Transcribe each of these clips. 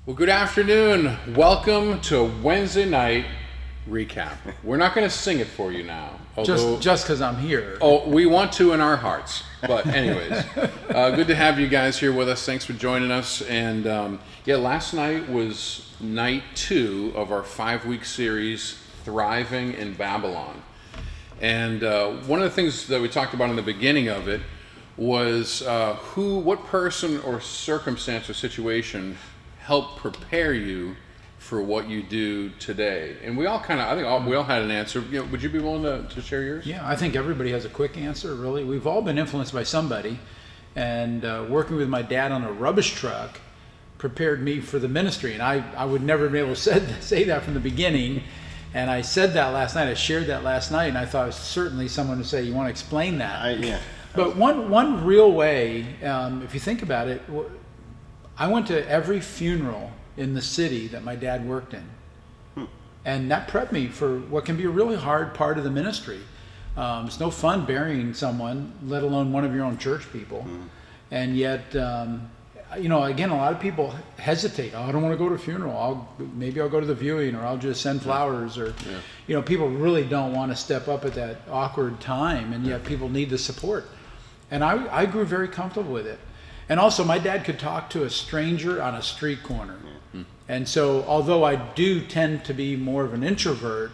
Well, good afternoon. Welcome to Wednesday night recap. We're not going to sing it for you now. Although, just because I'm here. Oh, we want to in our hearts. But anyways, good to have you guys here with us. Thanks for joining us. And last night was night 2 of our 5-week series, Thriving in Babylon. And one of the things that we talked about in the beginning of it was what person or circumstance or situation helped prepare you for what you do today. And we all we all had an answer. Would you be willing to share yours? Yeah, I think everybody has a quick answer, really. We've all been influenced by somebody. And working with my dad on a rubbish truck prepared me for the ministry. And I would never be able to say that from the beginning. And I said that last night. I shared that last night. And I thought certainly someone would say, you want to explain that? Yeah. But one real way, if you think about it, I went to every funeral in the city that my dad worked in. And that prepped me for what can be a really hard part of the ministry. It's no fun burying someone, let alone one of your own church people. And yet, again, a lot of people hesitate. Oh, I don't want to go to a funeral. Maybe I'll go to the viewing, or I'll just send flowers. Or, people really don't want to step up at that awkward time, and yet people need the support. And I grew very comfortable with it. And also, my dad could talk to a stranger on a street corner. And so, although I do tend to be more of an introvert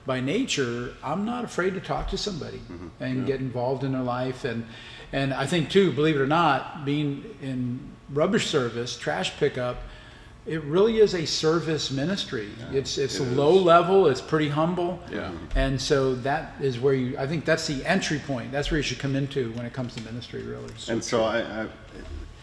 by nature, I'm not afraid to talk to somebody and get involved in their life. And I think, too, believe it or not, being in rubbish service, trash pickup, it really is a service ministry. Yeah, it's low level, it's pretty humble. Yeah. And so that is where I think that's the entry point. That's where you should come into when it comes to ministry, really. So I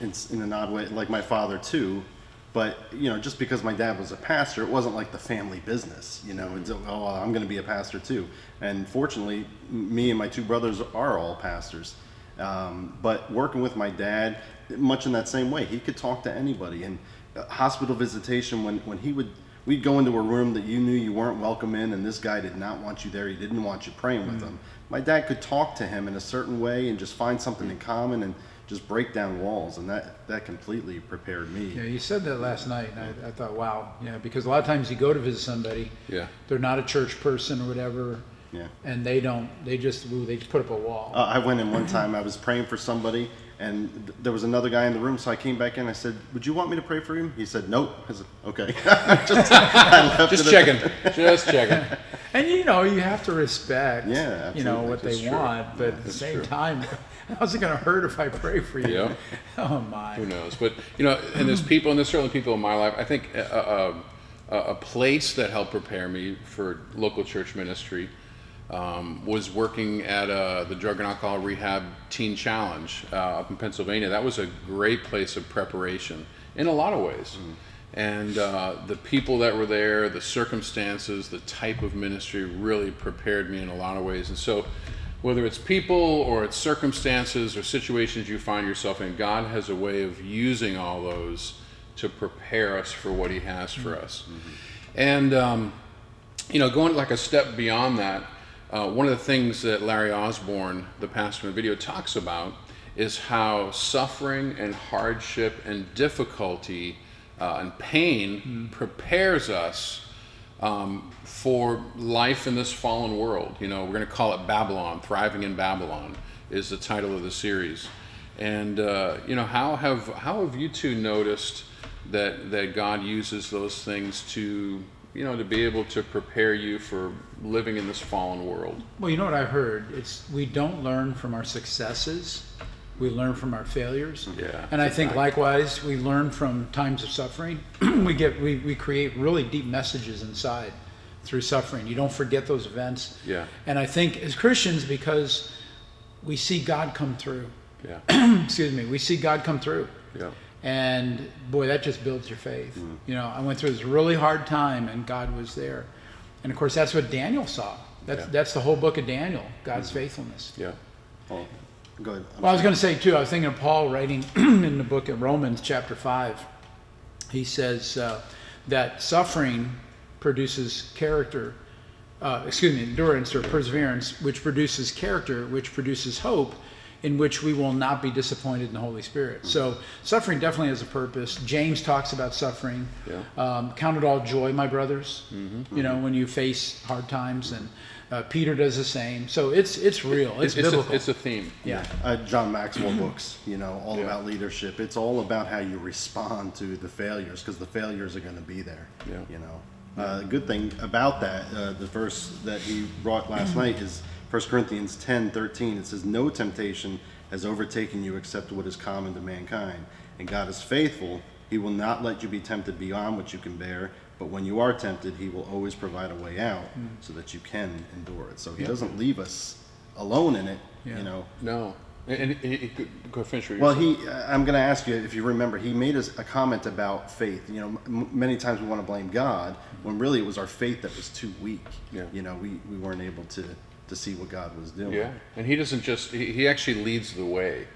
it's in an odd way, like my father too, but just because my dad was a pastor, it wasn't like the family business, I'm going to be a pastor too. And fortunately, me and my 2 brothers are all pastors. But working with my dad, much in that same way, he could talk to anybody. And hospital visitation, when we'd go into a room that you knew you weren't welcome in, and this guy did not want you there, he didn't want you praying with him. My dad could talk to him in a certain way and just find something in common and just break down walls, and that completely prepared me. Yeah, you said that last night, and I thought, wow, because a lot of times you go to visit somebody, they're not a church person or whatever, and they just put up a wall. I went in one time, I was praying for somebody, and there was another guy in the room, so I came back in, I said, would you want me to pray for him? He said, nope. I said, okay. Just checking. And you have to respect what they want, but at the same time, how's it going to hurt if I pray for you? Yeah. Oh my. Who knows? But and there's certainly people in my life. I think a place that helped prepare me for local church ministry was working at the Drug and Alcohol Rehab Teen Challenge up in Pennsylvania. That was a great place of preparation in a lot of ways. And the people that were there, the circumstances, the type of ministry really prepared me in a lot of ways. And so whether it's people or it's circumstances or situations you find yourself in, God has a way of using all those to prepare us for what he has for us. And, going like a step beyond that, one of the things that Larry Osborne, the pastor in the video, talks about is how suffering and hardship and difficulty and pain prepares us for life in this fallen world. We're going to call it Babylon. Thriving in Babylon is the title of the series. And how have you 2 noticed that God uses those things to be able to prepare you for living in this fallen world? Well, you know what I heard? We don't learn from our successes. We learn from our failures. Yeah. And I think likewise, we learn from times of suffering. we create really deep messages inside through suffering. You don't forget those events. Yeah. And I think as Christians, because we see God come through. Yeah. We see God come through. Yeah. And boy, that just builds your faith. I went through this really hard time and God was there. And of course, that's what Daniel saw. That's the whole book of Daniel, God's faithfulness. Yeah. Oh, go ahead. Well, I was going to say too, I was thinking of Paul writing in the book of Romans chapter 5. He says that suffering produces endurance or perseverance, which produces character, which produces hope, in which we will not be disappointed in the Holy Spirit. So suffering definitely has a purpose. James talks about suffering. Count it all joy, my brothers, you know, when you face hard times, and Peter does the same. So it's real. It's biblical. It's a theme. Yeah. John Maxwell books, you know, all about leadership. It's all about how you respond to the failures, because the failures are going to be there. You know, the good thing about that, the verse that he brought last night is 1 Corinthians 10:13. It says, "No temptation has overtaken you except what is common to mankind, and God is faithful. He will not let you be tempted beyond what you can bear, but when you are tempted, he will always provide a way out so that you can endure it." So he doesn't leave us alone in it, you know. No. And go finish what you Well, saying. I'm going to ask you, if you remember, he made a comment about faith. You know, many times we want to blame God when really it was our faith that was too weak. You know, we weren't able to see what God was doing. Yeah, and he doesn't just, he actually leads the way.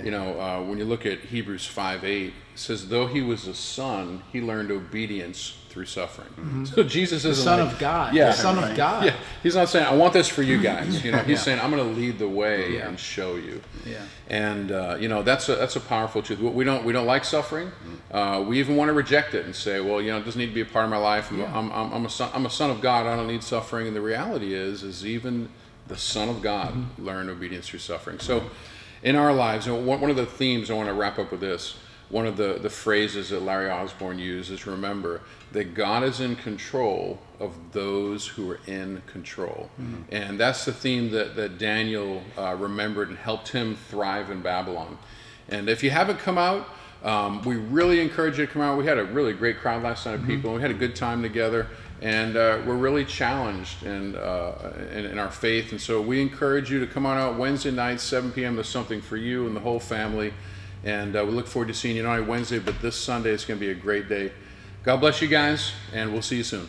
You know, when you look at Hebrews 5:8, it says, though he was a son, he learned obedience through suffering. So Jesus is The Son of God. Yeah, The Son of God. Yeah, he's not saying, I want this for you guys. You know, he's saying, I'm going to lead the way and show you. And you know, that's a powerful truth. We don't like suffering. We even want to reject it and say, well, you know, it doesn't need to be a part of my life. I'm a son of God. I don't need suffering. And the reality is even the Son of God learned obedience through suffering. So in our lives, and one of the themes, I want to wrap up with this, one of the phrases that Larry Osborne used is, remember that God is in control of those who are in control. And that's the theme that Daniel remembered and helped him thrive in Babylon. And if you haven't come out, we really encourage you to come out. We had a really great crowd last night of people. We had a good time together. And we're really challenged in our faith. And so we encourage you to come on out Wednesday night, 7 p.m. There's something for you and the whole family. And we look forward to seeing you not only Wednesday, but this Sunday. It's going to be a great day. God bless you guys, and we'll see you soon.